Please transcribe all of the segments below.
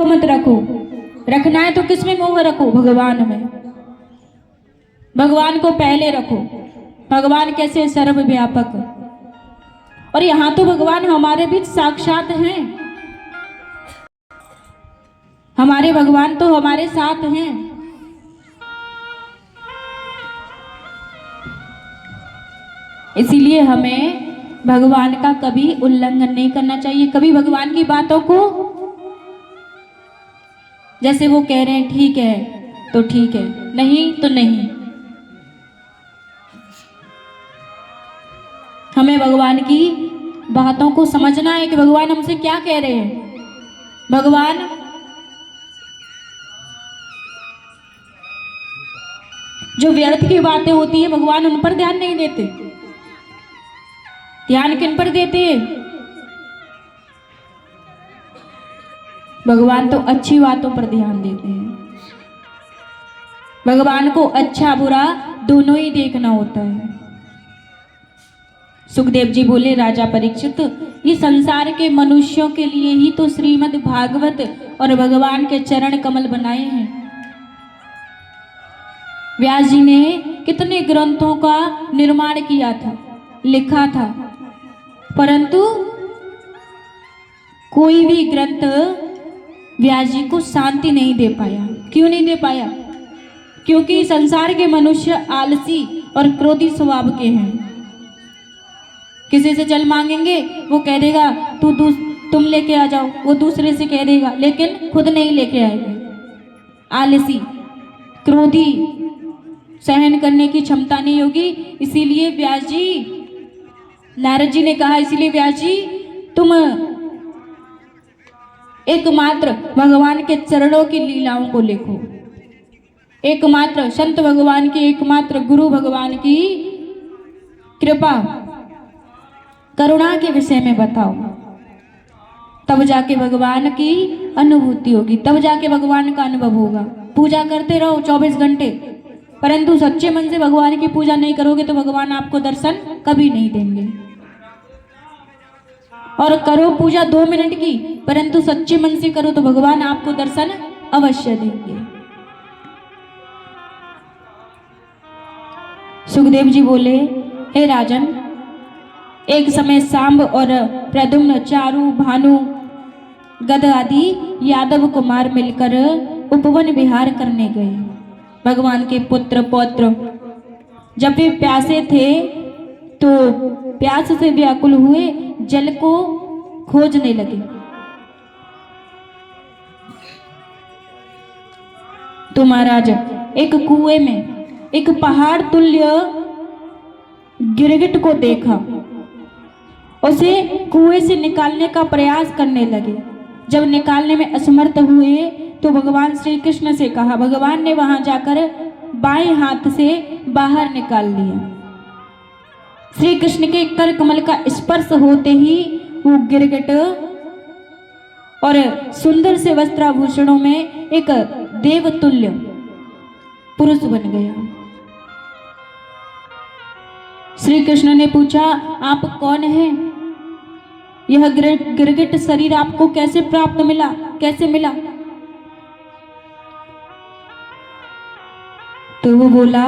मोह मत रखो। रखना है तो किस में मोह रखो? भगवान में। भगवान को पहले रखो। भगवान कैसे? सर्वव्यापक। और यहाँ तो भगवान हमारे बीच साक्षात हैं। हमारे भगवान तो हमारे साथ हैं। इसीलिए हमें भगवान का कभी उल्लंघन नहीं करना चाहिए। कभी भगवान की बातों को, जैसे वो कह रहे हैं ठीक है तो ठीक है, नहीं तो नहीं। हमें भगवान की बातों को समझना है कि भगवान हमसे क्या कह रहे हैं। भगवान जो व्यर्थ की बातें होती है भगवान उन पर ध्यान नहीं देते। ध्यान किन पर देते हैं? भगवान तो अच्छी बातों पर ध्यान देते हैं। भगवान को अच्छा बुरा दोनों ही देखना होता है। सुखदेव जी बोले, राजा परीक्षित, ये संसार के मनुष्यों के लिए ही तो श्रीमद् भागवत और भगवान के चरण कमल बनाए हैं। व्यास जी ने कितने ग्रंथों का निर्माण किया था, लिखा था, परंतु कोई भी ग्रंथ व्यास जी को शांति नहीं दे पाया। क्यों नहीं दे पाया? क्योंकि संसार के मनुष्य आलसी और क्रोधी स्वभाव के हैं। किसी से जल मांगेंगे, वो कह देगा तुम लेके आ जाओ, वो दूसरे से कह देगा, लेकिन खुद नहीं लेके आएगा। आलसी, क्रोधी, सहन करने की क्षमता नहीं होगी। इसीलिए व्यास जी, नारद जी ने कहा, इसीलिए व्यास जी तुम एकमात्र भगवान के चरणों की लीलाओं को लिखो। एकमात्र संत भगवान की, एकमात्र गुरु भगवान की कृपा करुणा के विषय में बताओ। तब जाके भगवान की अनुभूति होगी, तब जाके भगवान का अनुभव होगा। पूजा करते रहो 24 घंटे, परंतु सच्चे मन से भगवान की पूजा नहीं करोगे तो भगवान आपको दर्शन कभी नहीं देंगे। और करो पूजा 2 मिनट की, परंतु सच्चे मन से करो तो भगवान आपको दर्शन अवश्य देंगे। सुखदेव जी बोले, हे राजन, एक समय सांब और प्रद्युम्न, चारु, भानु, गद आदि यादव कुमार मिलकर उपवन विहार करने गए। भगवान के पुत्र पौत्र जब वे प्यासे थे तो प्यास से व्याकुल हुए, जल को खोजने लगे। तो महाराज एक कुएं में एक पहाड़ तुल्य गिरगिट को देखा। उसे कुएं से निकालने का प्रयास करने लगे। जब निकालने में असमर्थ हुए तो भगवान श्री कृष्ण से कहा। भगवान ने वहां जाकर बाएं हाथ से बाहर निकाल लिया। श्री कृष्ण के कर कमल का स्पर्श होते ही वो गिरगिट और सुंदर से वस्त्राभूषणों में एक देवतुल्य पुरुष बन गया। श्री कृष्ण ने पूछा, आप कौन हैं? यह गिरगिट शरीर आपको कैसे प्राप्त मिला, कैसे मिला? तो वो बोला,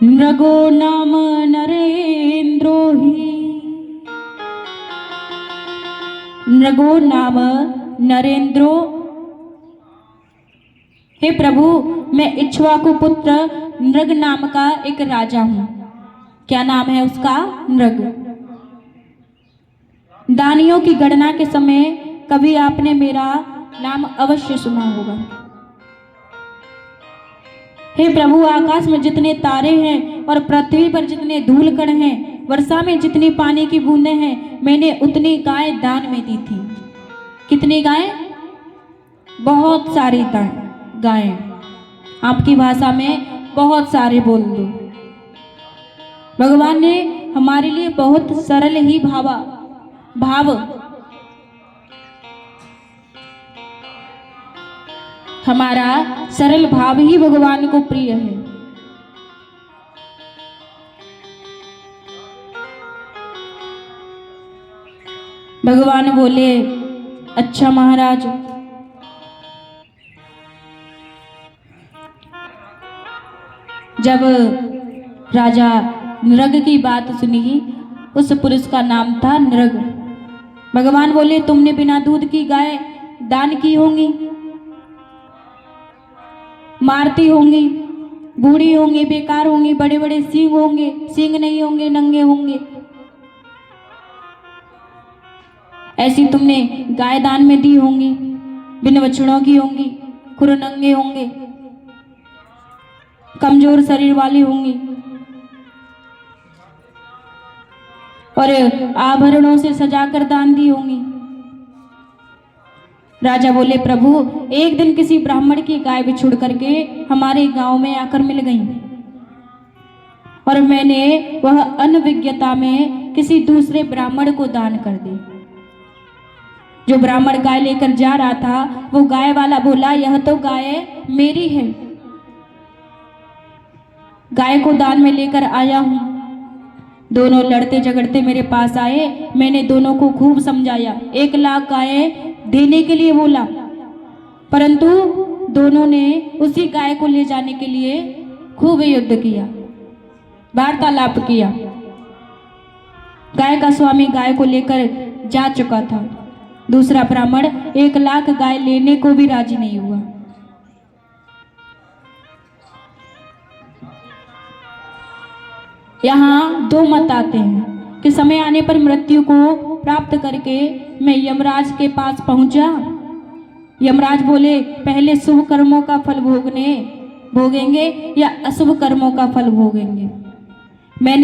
नृगो नाम नरेंद्रो ही, नृगो नाम नरेंद्रो। हे प्रभु, मैं इक्ष्वाकु पुत्र नृग नाम का एक राजा हूं। क्या नाम है उसका? नृग। दानियों की गणना के समय कभी आपने मेरा नाम अवश्य सुना होगा। हे प्रभु, आकाश में जितने तारे हैं और पृथ्वी पर जितने धूल कण हैं, वर्षा में जितनी पानी की बूंदें हैं, मैंने उतनी गाय दान में दी थी। कितनी गाय? बहुत सारी गायें। आपकी भाषा में बहुत सारे बोल दो। भगवान ने हमारे लिए बहुत सरल ही भाव हमारा सरल भाव ही भगवान को प्रिय है। भगवान बोले, अच्छा महाराज, जब राजा नृग की बात सुनी, उस पुरुष का नाम था नृग। भगवान बोले, तुमने बिना दूध की गाय दान की होंगी, मारती होंगी, बूढ़ी होंगी, बेकार होंगी, बड़े बड़े सींग होंगे, सींग नहीं होंगे, नंगे होंगे, ऐसी तुमने गाय दान में दी होंगी, बिन बछड़ों की होंगी, खुर नंगे होंगे, कमजोर शरीर वाली होंगी और आभरणों से सजाकर दान दी होंगी। राजा बोले, प्रभु एक दिन किसी ब्राह्मण की गाय बिछुड़ करके हमारे गांव में आकर मिल गई और मैंने वह अनभिज्ञता में किसी दूसरे ब्राह्मण को दान कर दी। जो ब्राह्मण गाय लेकर जा रहा था, वो गाय वाला बोला, यह तो गाय मेरी है, गाय को दान में लेकर आया हूं। दोनों लड़ते झगड़ते मेरे पास आए, मैंने दोनों को खूब समझाया, 1 लाख गाय देने के लिए बोला, परंतु दोनों ने उसी गाय को ले जाने के लिए खूब युद्ध किया, वार्तालाप किया। गाय का स्वामी गाय को लेकर जा चुका था, दूसरा ब्राह्मण 1 लाख गाय लेने को भी राजी नहीं हुआ। यहाँ 2 मत आते हैं कि समय आने पर मृत्यु को प्राप्त करके मैं यमराज के पास पहुंचा। यमराज बोले, पहले शुभ कर्मों का फल भोगेंगे या अशुभ कर्मों का फल भोगेंगे।